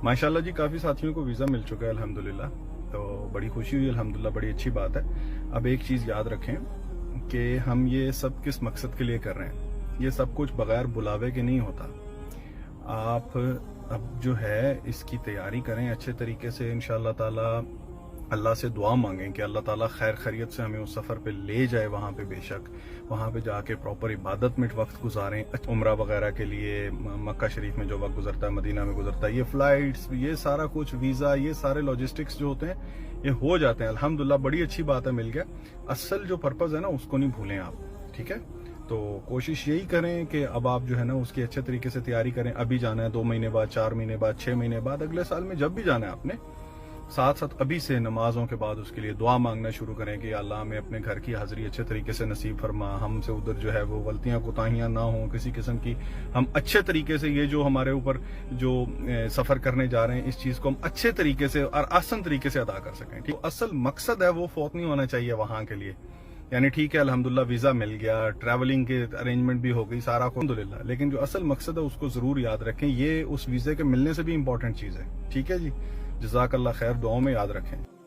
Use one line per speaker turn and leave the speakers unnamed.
माशाल्लाह जी काफ़ी साथियों को वीज़ा मिल चुका है अल्हम्दुलिल्लाह, तो बड़ी खुशी हुई अल्हम्दुलिल्लाह, बड़ी अच्छी बात है। अब एक चीज़ याद रखें कि हम ये सब किस मकसद के लिए कर रहे हैं। ये सब कुछ बगैर बुलावे के नहीं होता। आप अब जो है इसकी तैयारी करें अच्छे तरीके से, इंशाअल्लाह ताला अल्लाह से दुआ मांगें कि अल्लाह ताला खैर खैरियत से हमें उस सफ़र पे ले जाए। वहाँ पे बेशक वहाँ पे जाके प्रॉपर इबादत में वक्त गुजारें, उम्रा वगैरह के लिए मक्का शरीफ में जो वक्त गुजरता है, मदीना में गुजरता है, ये फ़्लाइट्स, ये सारा कुछ, वीज़ा, ये सारे लॉजिस्टिक्स जो होते हैं ये हो जाते हैं अल्हम्दुलिल्लाह। बड़ी अच्छी बात है, मिल गया। असल जो पर्पज़ है ना उसको नहीं भूलें आप, ठीक है। तो कोशिश यही करें कि अब आप जो है ना उसकी अच्छे तरीके से तैयारी करें। अभी जाना है 2 महीने बाद, 4 महीने बाद, 6 महीने बाद, अगले साल में जब भी जाना है आपने, साथ साथ अभी से नमाजों के बाद उसके लिए दुआ मांगना शुरू करें कि अल्लाह हमें अपने घर की हाजिरी अच्छे तरीके से नसीब फरमा, हमसे उधर जो है वो गलतियां कोताहियां ना हो किसी किस्म की। हम अच्छे तरीके से ये जो हमारे ऊपर जो सफ़र करने जा रहे हैं इस चीज़ को हम अच्छे तरीके से और आसान तरीके से अदा कर सकें। ठीक, असल मकसद है वो फौत नहीं होना चाहिए वहाँ के लिए। यानी ठीक है अल्हम्दुलिल्लाह वीज़ा मिल गया, ट्रैवलिंग के अरेंजमेंट भी हो गई, सारा अल्हम्दुलिल्लाह, लेकिन जो असल मकसद है उसको ज़रूर याद रखें। ये उस वीज़े के मिलने से भी इंपॉर्टेंट चीज़ है। ठीक है जी, जज़ाकल्लाह खैर, दुआओं में याद रखें।